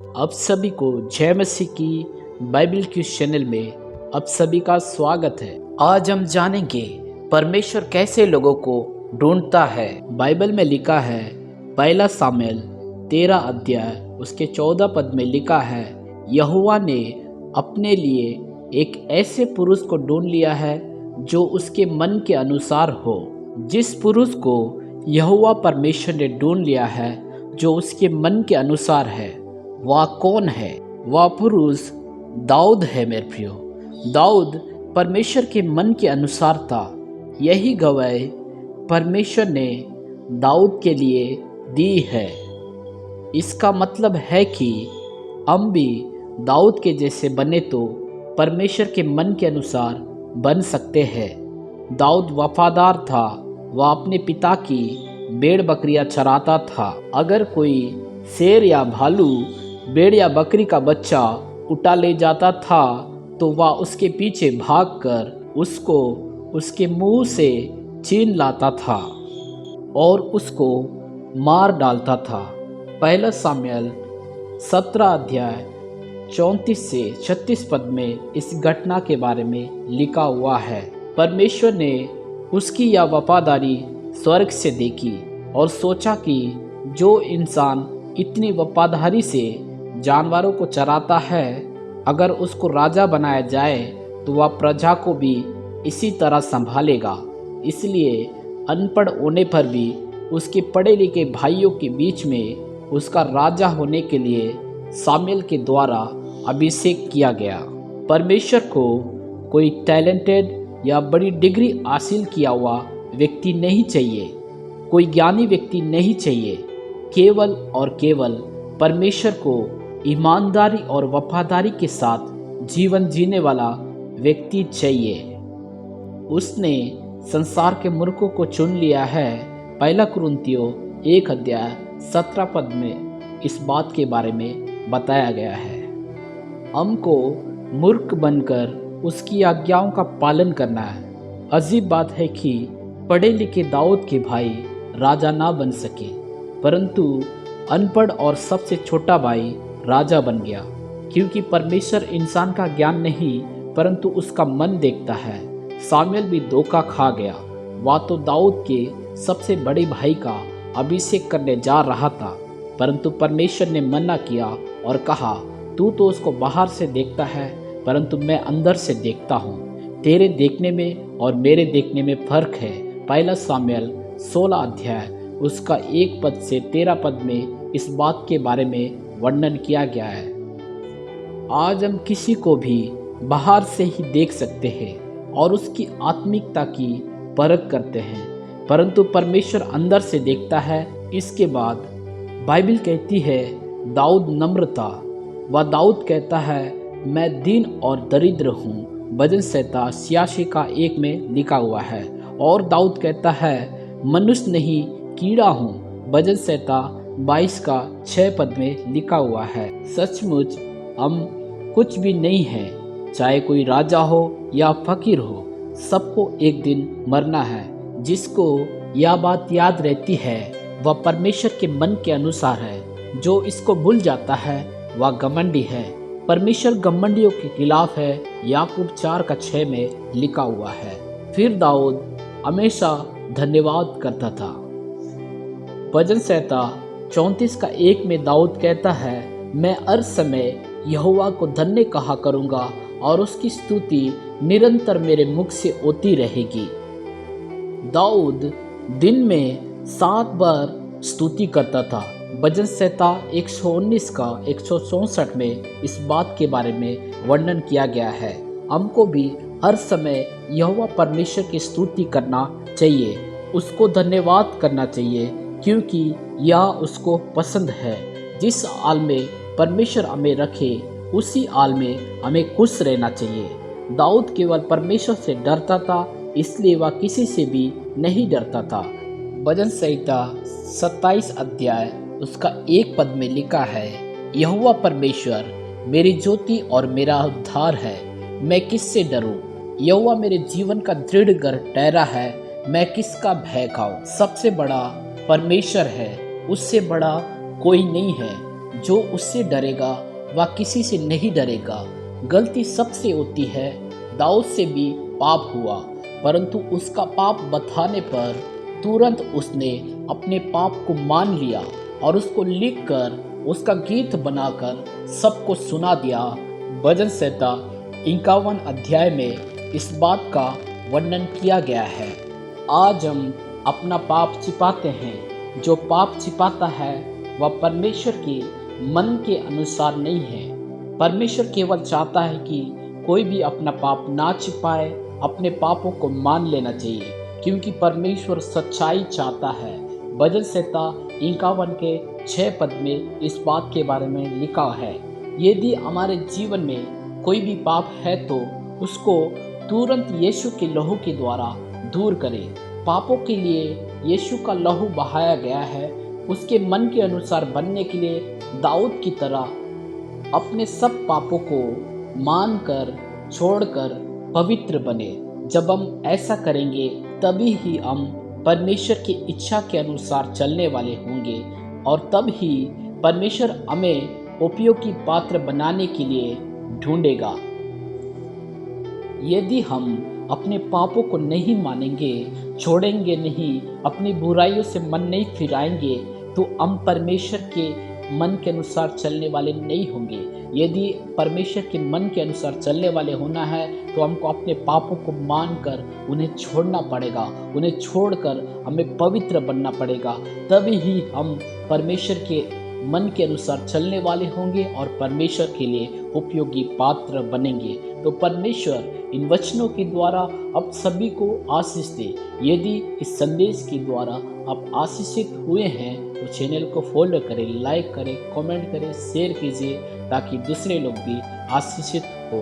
आप सभी को जय मसीह की बाइबल क्यूज चैनल में आप सभी का स्वागत है। आज हम जानेंगे परमेश्वर कैसे लोगों को ढूंढता है। बाइबल में लिखा है, पहला सामुएल 13 अध्याय उसके 14 पद में लिखा है, यहोवा ने अपने लिए एक ऐसे पुरुष को ढूंढ लिया है जो उसके मन के अनुसार हो। जिस पुरुष को यहोवा परमेश्वर ने ढूंढ लिया है जो उसके मन के अनुसार है, वह कौन है? वह पुरुष दाऊद है मेरे प्रियो। दाऊद परमेश्वर के मन के अनुसार था। यही गवाही परमेश्वर ने दाऊद के लिए दी है। इसका मतलब है कि हम भी दाऊद के जैसे बने तो परमेश्वर के मन के अनुसार बन सकते हैं। दाऊद वफादार था। वह अपने पिता की भेड़ बकरियां चराता था। अगर कोई शेर या भालू भेड़ या बकरी का बच्चा उठा ले जाता था तो वह उसके पीछे भागकर उसको उसके मुंह से छीन लाता था और उसको मार डालता था। पहला सामुएल 17 अध्याय 34 से 36 पद में इस घटना के बारे में लिखा हुआ है। परमेश्वर ने उसकी यह वफादारी स्वर्ग से देखी और सोचा कि जो इंसान इतनी वफादारी से जानवरों को चराता है, अगर उसको राजा बनाया जाए तो वह प्रजा को भी इसी तरह संभालेगा। इसलिए अनपढ़ होने पर भी उसके पढ़े लिखे भाइयों के बीच में उसका राजा होने के लिए सामुएल के द्वारा अभिषेक किया गया। परमेश्वर को कोई टैलेंटेड या बड़ी डिग्री हासिल किया हुआ व्यक्ति नहीं चाहिए, कोई ज्ञानी व्यक्ति नहीं चाहिए। केवल और केवल परमेश्वर को ईमानदारी और वफादारी के साथ जीवन जीने वाला व्यक्ति चाहिए। उसने संसार के मूर्खों को चुन लिया है। पहला कुरिन्थियों 1 अध्याय 17 पद में इस बात के बारे में बताया गया है। हमको मूर्ख बनकर उसकी आज्ञाओं का पालन करना है। अजीब बात है कि पढ़े लिखे दाऊद के भाई राजा ना बन सके, परंतु अनपढ़ और सबसे छोटा भाई राजा बन गया, क्योंकि परमेश्वर इंसान का ज्ञान नहीं परंतु उसका मन देखता है। सामुएल भी धोखा खा गया। वह तो दाऊद के सबसे बड़े भाई का अभिषेक करने जा रहा था, परंतु परमेश्वर ने मना किया और कहा, तू तो उसको बाहर से देखता है परंतु मैं अंदर से देखता हूँ। तेरे देखने में और मेरे देखने में फर्क है। पहला सामुएल 16 अध्याय उसका 1 पद से 13 पद में इस बात के बारे में वर्णन किया गया है। आज हम किसी को भी बाहर से ही देख सकते हैं और उसकी आत्मिकता की परख करते हैं, परंतु परमेश्वर अंदर से देखता है। इसके बाद बाइबल कहती है दाऊद नम्र था। वह दाऊद कहता है, मैं दीन और दरिद्र हूँ। भजन संहिता 86 का 1 में लिखा हुआ है। और दाऊद कहता है, मनुष्य नहीं कीड़ा हूँ। भजन संहिता 22 का 6 पद में लिखा हुआ है। सचमुच हम कुछ भी नहीं है, चाहे कोई राजा हो या फकीर हो, सबको एक दिन मरना है। जिसको यह बात याद रहती है वह परमेश्वर के मन के अनुसार है। जो इसको भूल जाता है वह घमंडी है। परमेश्वर घमंडियों के खिलाफ है। याकूब 4 का 6 में लिखा हुआ है। फिर दाऊद हमेशा धन्यवाद करता था। भजन संहिता 34 का 1 में दाऊद कहता है, मैं हर समय यहोवा को धन्य कहा करूंगा और उसकी स्तुति निरंतर मेरे मुख से होती रहेगी। दाऊद दिन में 7 बार स्तुति करता था। भजन संहिता 119 का 164 में इस बात के बारे में वर्णन किया गया है। हमको भी हर समय यहोवा परमेश्वर की स्तुति करना चाहिए, उसको धन्यवाद करना चाहिए, क्योंकि यह उसको पसंद है। जिस हाल में परमेश्वर हमें रखे उसी हाल में हमें खुश रहना चाहिए। दाऊद केवल परमेश्वर से डरता था, इसलिए वह किसी से भी नहीं डरता था। भजन संहिता 27 अध्याय उसका 1 पद में लिखा है, यहोवा परमेश्वर मेरी ज्योति और मेरा उद्धार है, मैं किससे डरूं? यहोवा मेरे जीवन का दृढ़ घर ठहरा है, मैं किसका भय खाऊं? सबसे बड़ा परमेश्वर है, उससे बड़ा कोई नहीं है। जो उससे डरेगा वह किसी से नहीं डरेगा। गलती सबसे होती है, दाऊद से भी पाप हुआ, परंतु उसका पाप बताने पर तुरंत उसने अपने पाप को मान लिया और उसको लिखकर उसका गीत बनाकर सबको सुना दिया। भजन संहिता 51 अध्याय में इस बात का वर्णन किया गया है। आज हम अपना पाप छिपाते हैं। जो पाप छिपाता है वह परमेश्वर के मन के अनुसार नहीं है। परमेश्वर केवल चाहता है कि कोई भी अपना पाप ना छिपाए, अपने पापों को मान लेना चाहिए, क्योंकि परमेश्वर सच्चाई चाहता है। भजन संहिता 51 के 6 पद में इस बात के बारे में लिखा है, यदि हमारे जीवन में कोई भी पाप है तो उसको तुरंत यीशु के लहू के द्वारा दूर करें। पापों के लिए यीशु का लहू बहाया गया है, उसके मन के अनुसार बनने के लिए दाऊद की तरह अपने सब पापों को मानकर छोड़कर पवित्र बने। जब हम ऐसा करेंगे तभी ही हम परमेश्वर की इच्छा के अनुसार चलने वाले होंगे और तब ही परमेश्वर हमें उपयोगी पात्र बनाने के लिए ढूंढेगा। यदि हम अपने पापों को नहीं मानेंगे, छोड़ेंगे नहीं, अपनी बुराइयों से मन नहीं फिराएंगे, तो हम परमेश्वर के मन के अनुसार चलने वाले नहीं होंगे। यदि परमेश्वर के मन के अनुसार चलने वाले होना है तो हमको अपने पापों को मानकर उन्हें छोड़ना पड़ेगा, उन्हें छोड़कर हमें पवित्र बनना पड़ेगा। तभी ही हम परमेश्वर के मन के अनुसार चलने वाले होंगे और परमेश्वर के लिए उपयोगी पात्र बनेंगे। तो परमेश्वर इन वचनों के द्वारा आप सभी को आशीष दे। यदि इस संदेश के द्वारा आप आशीषित हुए हैं तो चैनल को फॉलो करें, लाइक करें, कमेंट करें, शेयर कीजिए, ताकि दूसरे लोग भी आशीषित हो।